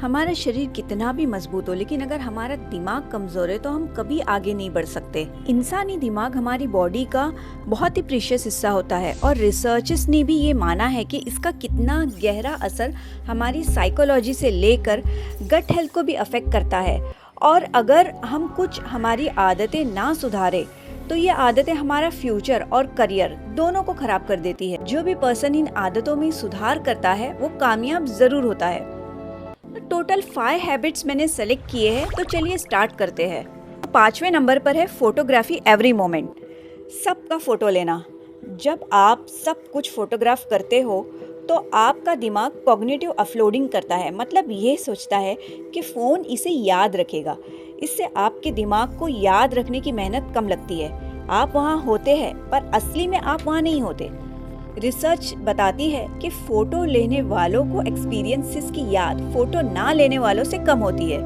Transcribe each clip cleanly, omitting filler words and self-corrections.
हमारा शरीर कितना भी मजबूत हो, लेकिन अगर हमारा दिमाग कमजोर है तो हम कभी आगे नहीं बढ़ सकते। इंसानी दिमाग हमारी बॉडी का बहुत ही प्रीशियस हिस्सा होता है और रिसर्चर्स ने भी ये माना है कि इसका कितना गहरा असर हमारी साइकोलॉजी से लेकर गट हेल्थ को भी अफेक्ट करता है। और अगर हम कुछ हमारी आदतें ना सुधारे तो ये आदतें हमारा फ्यूचर और करियर दोनों को खराब कर देती है। जो भी पर्सन इन आदतों में सुधार करता है वो कामयाब जरूर होता है। टोटल 5 हैबिट्स मैंने सेलेक्ट किए हैं, तो चलिए स्टार्ट करते हैं। 5वें नंबर पर है फोटोग्राफी एवरी मोमेंट। सबका फोटो लेना। जब आप सब कुछ फोटोग्राफ करते हो तो आपका दिमाग कॉग्निटिव ऑफलोडिंग करता है, मतलब ये सोचता है कि फ़ोन इसे याद रखेगा। इससे आपके दिमाग को याद रखने की मेहनत कम लगती है। आप वहाँ होते हैं पर असली में आप वहाँ नहीं होते। रिसर्च बताती है कि फ़ोटो लेने वालों को एक्सपीरियंसेस की याद फ़ोटो ना लेने वालों से कम होती है।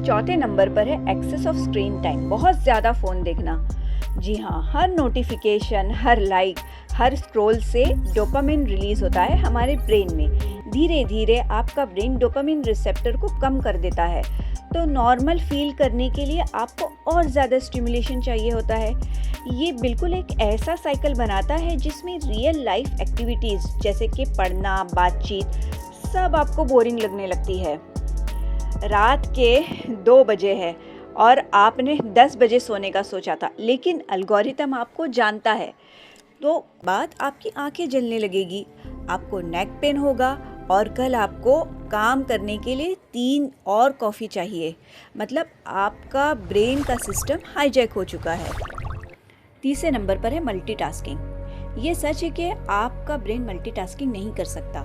4थे नंबर पर है एक्सेस ऑफ स्क्रीन टाइम, बहुत ज़्यादा फ़ोन देखना। जी हाँ, हर नोटिफिकेशन, हर लाइक, हर स्क्रॉल से डोपामिन रिलीज होता है हमारे ब्रेन में। धीरे धीरे आपका ब्रेन डोपामिन रिसेप्टर को कम कर देता है, तो नॉर्मल फील करने के लिए आपको और ज़्यादा स्टिमुलेशन चाहिए होता है। ये बिल्कुल एक ऐसा साइकिल बनाता है जिसमें रियल लाइफ एक्टिविटीज़ जैसे कि पढ़ना, बातचीत सब आपको बोरिंग लगने लगती है। रात के 2 बजे है और आपने 10 बजे सोने का सोचा था, लेकिन एल्गोरिथम आपको जानता है, तो बाद आपकी आंखें जलने लगेगी, आपको नेक पेन होगा और कल आपको काम करने के लिए 3 और कॉफ़ी चाहिए। मतलब आपका ब्रेन का सिस्टम हाईजैक हो चुका है। 3 नंबर पर है मल्टीटास्किंग। ये सच है कि आपका ब्रेन मल्टीटास्किंग नहीं कर सकता,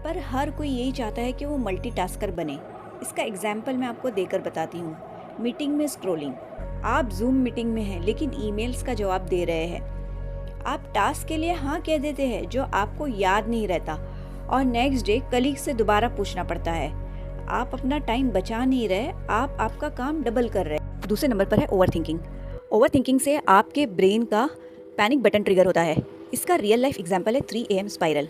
पर हर कोई यही चाहता है कि वो मल्टीटास्कर बने। इसका एग्जाम्पल मैं आपको देकर बताती हूँ। मीटिंग में स्क्रॉलिंग। आप जूम मीटिंग में हैं लेकिन ईमेल्स का जवाब दे रहे हैं। आप टास्क के लिए हाँ कह देते हैं जो आपको याद नहीं रहता और नेक्स्ट डे कलीग से दोबारा पूछना पड़ता है। आप अपना टाइम बचा नहीं रहे, आप आपका काम डबल कर रहे हैं। 2 नंबर पर है ओवरथिंकिंग। ओवरथिंकिंग से आपके ब्रेन का पैनिक बटन ट्रिगर होता है। इसका रियल लाइफ एग्जाम्पल है 3 AM स्पाइरल।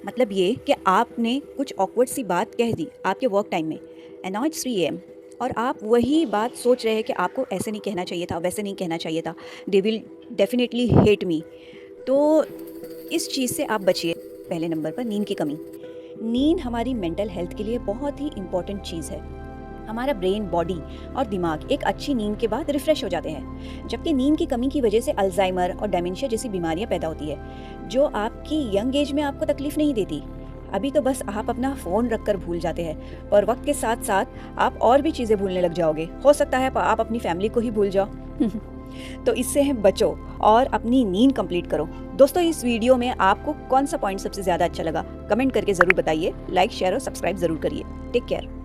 मतलब ये कि आपने कुछ ऑकवर्ड सी बात कह दी आपके वर्क टाइम में, एनॉयड 3 AM, और आप वही बात सोच रहे हैं कि आपको ऐसे नहीं कहना चाहिए था, वैसे नहीं कहना चाहिए था, they will definitely hate me. तो इस चीज़ से आप बचिए। पहले नंबर पर नींद की कमी। नींद हमारी मेंटल हेल्थ के लिए बहुत ही इम्पॉर्टेंट चीज़ है। हमारा ब्रेन, बॉडी और दिमाग एक अच्छी नींद के बाद रिफ्रेश हो जाते हैं, जबकि नींद की कमी की वजह से अल्जाइमर और डेमेंशिया जैसी बीमारियां पैदा होती है, जो आपकी यंग एज में आपको तकलीफ नहीं देती। अभी तो बस आप अपना फ़ोन रखकर भूल जाते हैं, और वक्त के साथ साथ आप और भी चीज़ें भूलने लग जाओगे। हो सकता है आप अपनी फैमिली को ही भूल जाओ। तो इससे है बचो और अपनी नींद कंप्लीट करो। दोस्तों, इस वीडियो में आपको कौन सा पॉइंट सबसे ज़्यादा अच्छा लगा, कमेंट करके ज़रूर बताइए। लाइक, शेयर और सब्सक्राइब ज़रूर करिए। Take care.